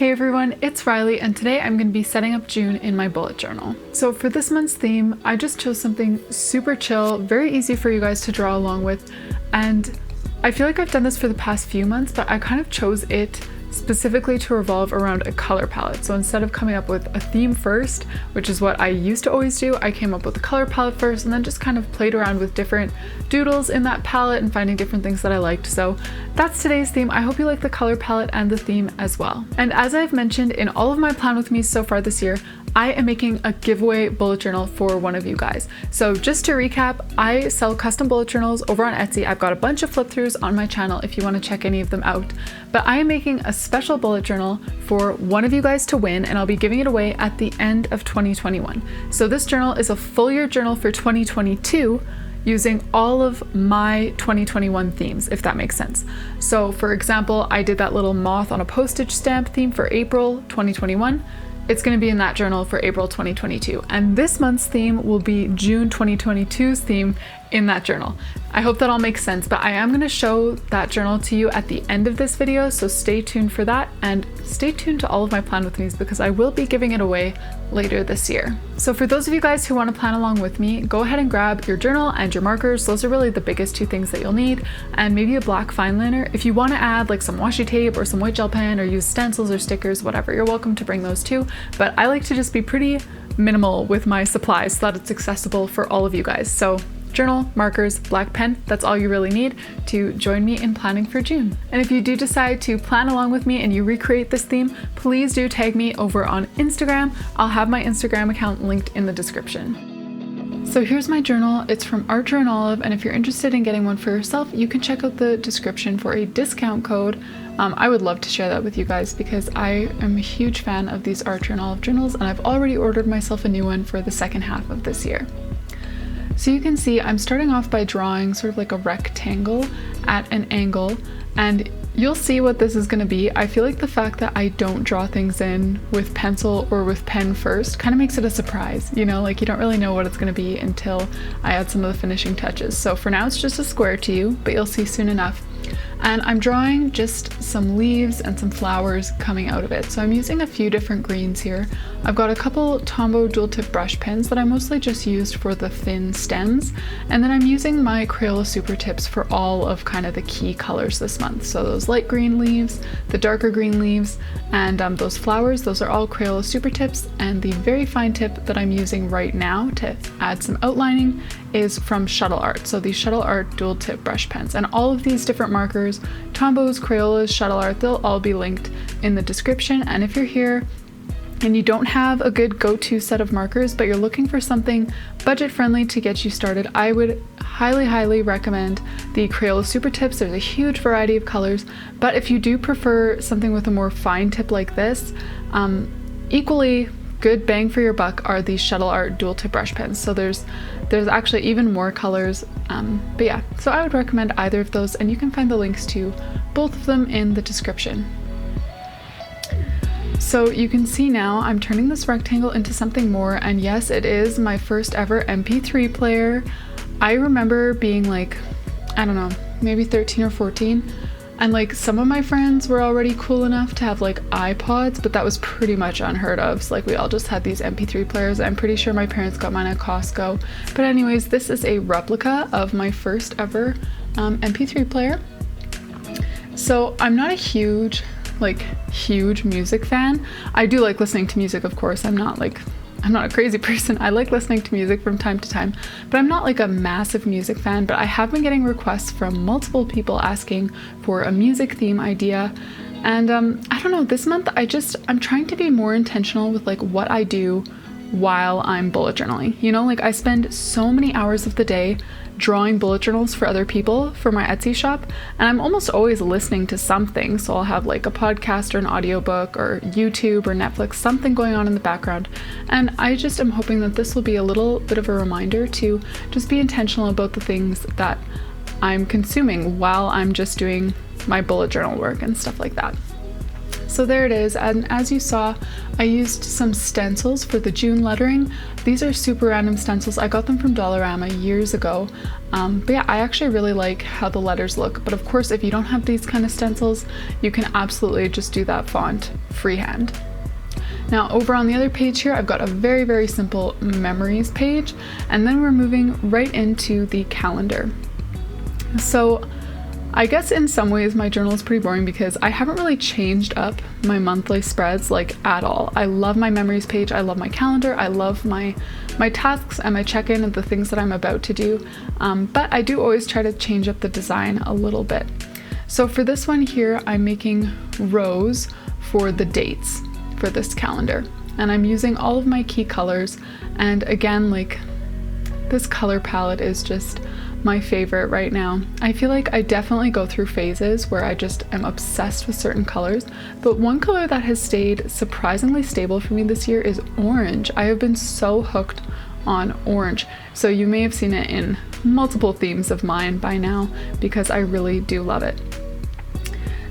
Hey everyone, it's Riley, and today I'm going to be setting up June in my bullet journal. So for this month's theme, I just chose something super chill, very easy for you guys to draw along with, and I feel like I've done this for the past few months, but I kind of chose it specifically to revolve around a color palette. So instead of coming up with a theme first, which is what I used to always do, I came up with a color palette first and then just kind of played around with different doodles in that palette and finding different things that I liked. So that's today's theme. I hope you like the color palette and the theme as well. And as I've mentioned in all of my plan with me so far this year, I am making a giveaway bullet journal for one of you guys. So just to recap, I sell custom bullet journals over on Etsy. I've got a bunch of flip throughs on my channel if you want to check any of them out. But I am making a special bullet journal for one of you guys to win, and I'll be giving it away at the end of 2021. So this journal is a full year journal for 2022 using all of my 2021 themes, if that makes sense. So for example, I did that little moth on a postage stamp theme for April 2021. It's going to be in that journal for April 2022. And this month's theme will be June 2022's theme in that journal. I hope that all makes sense, but I am going to show that journal to you at the end of this video, so stay tuned for that, and stay tuned to all of my plan with me's because I will be giving it away later this year. So for those of you guys who want to plan along with me, go ahead and grab your journal and your markers. Those are really the biggest two things that you'll need, and maybe a black fine liner. If you want to add like some washi tape or some white gel pen or use stencils or stickers, whatever, you're welcome to bring those too, but I like to just be pretty minimal with my supplies so that it's accessible for all of you guys. So journal, markers, black pen, that's all you really need to join me in planning for June. And if you do decide to plan along with me and you recreate this theme, please do tag me over on Instagram. I'll have my Instagram account linked in the description. So here's my journal. It's from Archer and Olive, and if you're interested in getting one for yourself, you can check out the description for a discount code. I would love to share that with you guys because I am a huge fan of these Archer and Olive journals, and I've already ordered myself a new one for the second half of this year. So you can see I'm starting off by drawing sort of like a rectangle at an angle, and you'll see what this is going to be. I feel like the fact that I don't draw things in with pencil or with pen first kind of makes it a surprise, you know, like you don't really know what it's going to be until I add some of the finishing touches. So for now it's just a square to you, but you'll see soon enough. And I'm drawing just some leaves and some flowers coming out of it. So I'm using a few different greens here. I've got a couple Tombow dual tip brush pens that I mostly just used for the thin stems. And then I'm using my Crayola Super Tips for all of kind of the key colors this month. So those light green leaves, the darker green leaves, and those flowers, those are all Crayola Super Tips. And the very fine tip that I'm using right now to add some outlining is from Shuttle Art. So these Shuttle Art dual tip brush pens, and all of these different markers, Tombow's, Crayola's, Shuttle Art, they'll all be linked in the description. And if you're here and you don't have a good go-to set of markers, but you're looking for something budget-friendly to get you started, I would highly recommend the Crayola Super Tips. There's a huge variety of colors, but if you do prefer something with a more fine tip like this, equally good bang for your buck are these Shuttle Art dual tip brush pens. So there's actually even more colors, but yeah, so I would recommend either of those, and you can find the links to both of them in the description. So you can see now I'm turning this rectangle into something more, and yes, it is my first ever MP3 player. I remember being like, I don't know, maybe 13 or 14, and like some of my friends were already cool enough to have like iPods, but that was pretty much unheard of. So like we all just had these MP3 players. I'm pretty sure my parents got mine at Costco. But anyways, this is a replica of my first ever MP3 player. So I'm not a huge music fan. I do like listening to music, of course. I'm not a crazy person. I like listening to music from time to time, but I'm not like a massive music fan. But I have been getting requests from multiple people asking for a music theme idea. And I don't know, this month I'm trying to be more intentional with like what I do while I'm bullet journaling. You know, like I spend so many hours of the day drawing bullet journals for other people for my Etsy shop, and I'm almost always listening to something. So I'll have like a podcast or an audiobook or YouTube or Netflix, something going on in the background. And I just am hoping that this will be a little bit of a reminder to just be intentional about the things that I'm consuming while I'm just doing my bullet journal work and stuff like that. So there it is, and as you saw, I used some stencils for the June lettering. These are super random stencils. I got them from Dollarama years ago, but yeah, I actually really like how the letters look. But of course, if you don't have these kind of stencils, you can absolutely just do that font freehand. Now over on the other page here, I've got a very, very simple memories page, and then we're moving right into the calendar. So I guess in some ways my journal is pretty boring because I haven't really changed up my monthly spreads like at all. I love my memories page, I love my calendar, I love my tasks and my check-in and the things that I'm about to do, but I do always try to change up the design a little bit. So for this one here, I'm making rows for the dates for this calendar, and I'm using all of my key colors, and again, like, this color palette is just my favorite right now. I feel like I definitely go through phases where I just am obsessed with certain colors, but one color that has stayed surprisingly stable for me this year is orange. I have been so hooked on orange. So you may have seen it in multiple themes of mine by now because I really do love it.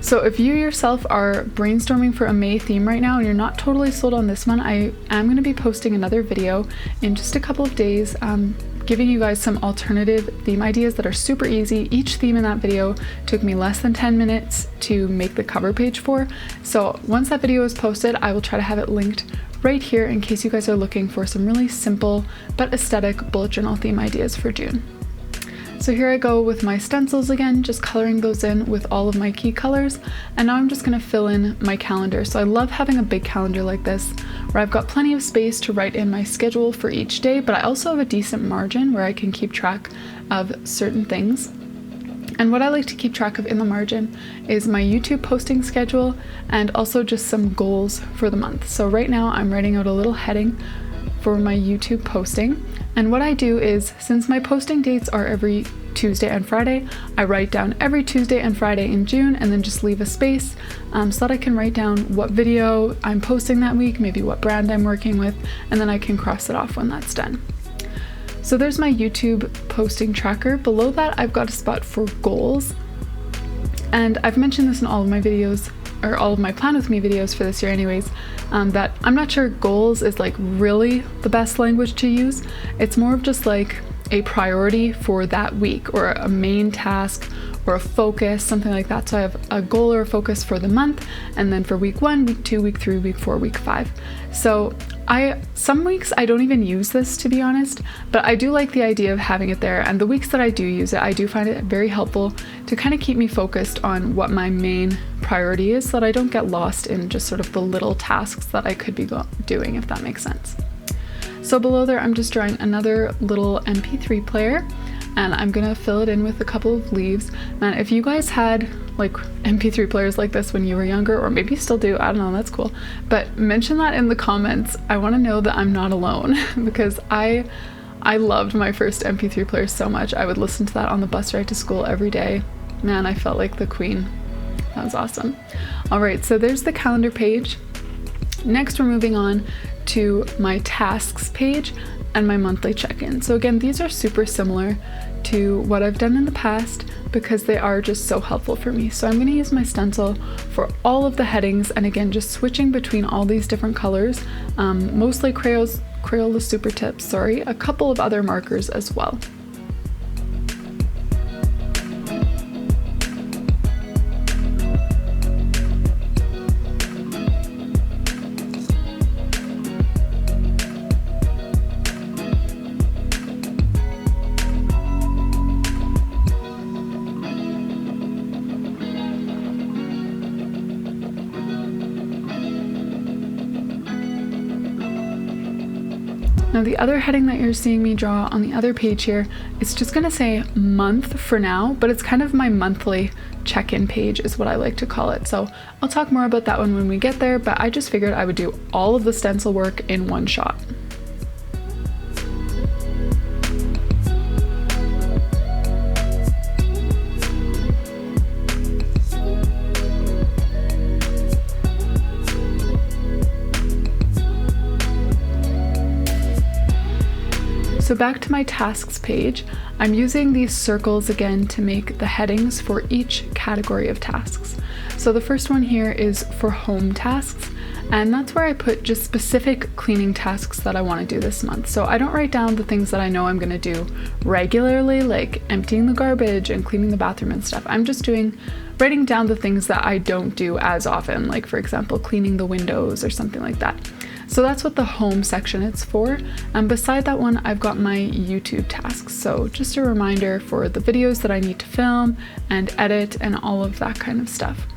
So if you yourself are brainstorming for a May theme right now and you're not totally sold on this one, I am going to be posting another video in just a couple of days, giving you guys some alternative theme ideas that are super easy. Each theme in that video took me less than 10 minutes to make the cover page for. So once that video is posted, I will try to have it linked right here in case you guys are looking for some really simple but aesthetic bullet journal theme ideas for June. So here I go with my stencils again, just coloring those in with all of my key colors. And now I'm just gonna fill in my calendar. So I love having a big calendar like this, where I've got plenty of space to write in my schedule for each day, but I also have a decent margin where I can keep track of certain things. And what I like to keep track of in the margin is my YouTube posting schedule and also just some goals for the month. So right now I'm writing out a little heading for my YouTube posting. And what I do is, since my posting dates are every Tuesday and Friday, I write down every Tuesday and Friday in June and then just leave a space so that I can write down what video I'm posting that week, maybe what brand I'm working with, and then I can cross it off when that's done. So there's my YouTube posting tracker. Below that, I've got a spot for goals. And I've mentioned this in all of my videos, or all of my Plan With Me videos for this year anyways, that I'm not sure goals is like really the best language to use. It's more of just like a priority for that week, or a main task, or a focus, something like that. So I have a goal or a focus for the month, and then for week 1, week 2, week 3, week 4, week 5. So some weeks I don't even use this, to be honest, but I do like the idea of having it there. And the weeks that I do use it, I do find it very helpful to kind of keep me focused on what my main priority is, so that I don't get lost in just sort of the little tasks that I could be doing, if that makes sense. So below there, I'm just drawing another little MP3 player, and I'm gonna fill it in with a couple of leaves. Man, if you guys had like MP3 players like this when you were younger, or maybe you still do, I don't know, that's cool. But mention that in the comments. I wanna know that I'm not alone because I loved my first MP3 player so much. I would listen to that on the bus ride to school every day. Man, I felt like the queen. That was awesome. All right, so there's the calendar page. Next, we're moving on to my tasks page and my monthly check-in. So again, these are super similar to what I've done in the past because they are just so helpful for me. So I'm going to use my stencil for all of the headings, and again, just switching between all these different colors, mostly Crayola Super Tips, a couple of other markers as well. Now the other heading that you're seeing me draw on the other page here, it's just gonna say month for now, but it's kind of my monthly check-in page is what I like to call it. So I'll talk more about that one when we get there, but I just figured I would do all of the stencil work in one shot. So back to my tasks page, I'm using these circles again to make the headings for each category of tasks. So the first one here is for home tasks, and that's where I put just specific cleaning tasks that I want to do this month. So I don't write down the things that I know I'm going to do regularly, like emptying the garbage and cleaning the bathroom and stuff. I'm just writing down the things that I don't do as often, like for example, cleaning the windows or something like that. So that's what the home section is for. And beside that one, I've got my YouTube tasks. So just a reminder for the videos that I need to film and edit and all of that kind of stuff.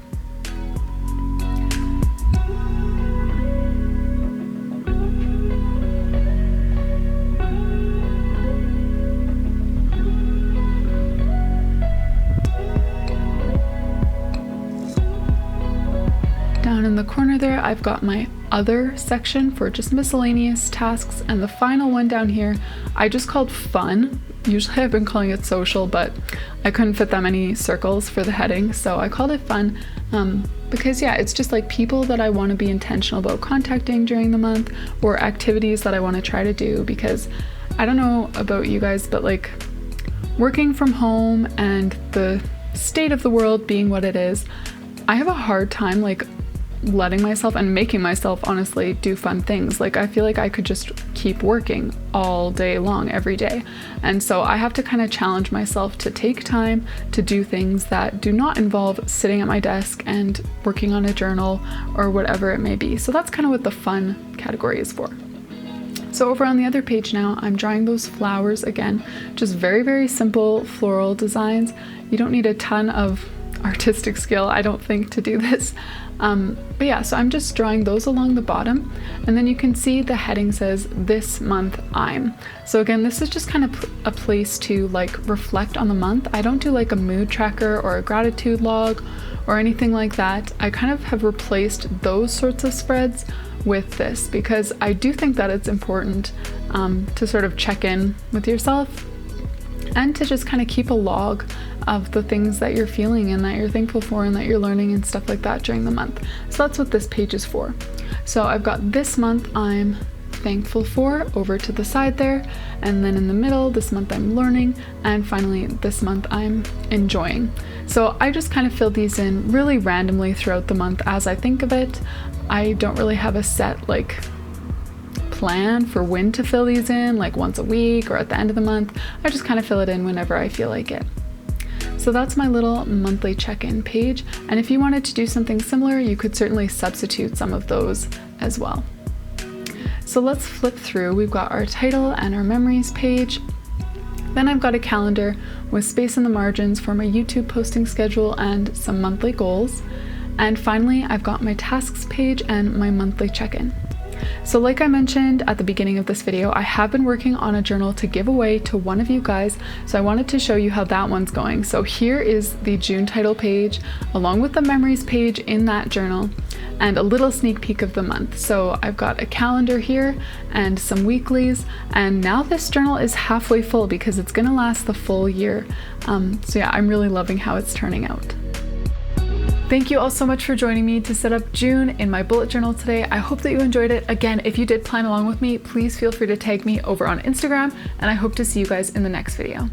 Down in the corner there, I've got my other section for just miscellaneous tasks, and the final one down here I just called fun. Usually I've been calling it social, but I couldn't fit that many circles for the heading, so I called it fun because yeah, it's just like people that I want to be intentional about contacting during the month, or activities that I want to try to do, because I don't know about you guys, but like working from home and the state of the world being what it is, I have a hard time like letting myself and making myself honestly do fun things. Like I feel like I could just keep working all day long every day, and so I have to kind of challenge myself to take time to do things that do not involve sitting at my desk and working on a journal or whatever it may be. So that's kind of what the fun category is for. So over on the other page now, I'm drawing those flowers again, just very, very simple floral designs. You don't need a ton of artistic skill, I don't think, to do this. But yeah, so I'm just drawing those along the bottom, and then you can see the heading says this month I'm. So again, this is just kind of a place to like reflect on the month. I don't do like a mood tracker or a gratitude log or anything like that. I kind of have replaced those sorts of spreads with this because I do think that it's important to sort of check in with yourself and to just kind of keep a log of the things that you're feeling and that you're thankful for and that you're learning and stuff like that during the month. So that's what this page is for. So I've got this month I'm thankful for over to the side there, and then in the middle, this month I'm learning, and finally this month I'm enjoying. So I just kind of fill these in really randomly throughout the month as I think of it. I don't really have a set like plan for when to fill these in, like once a week or at the end of the month. I just kind of fill it in whenever I feel like it. So that's my little monthly check-in page, and if you wanted to do something similar, you could certainly substitute some of those as well. So let's flip through. We've got our title and our memories page. Then I've got a calendar with space in the margins for my YouTube posting schedule and some monthly goals. And finally, I've got my tasks page and my monthly check-in. So like I mentioned at the beginning of this video, I have been working on a journal to give away to one of you guys, so I wanted to show you how that one's going. So here is the June title page along with the memories page in that journal and a little sneak peek of the month. So I've got a calendar here and some weeklies, and now this journal is halfway full because it's gonna last the full year. So yeah, I'm really loving how it's turning out. Thank you all so much for joining me to set up June in my bullet journal today. I hope that you enjoyed it. Again, if you did plan along with me, please feel free to tag me over on Instagram, and I hope to see you guys in the next video.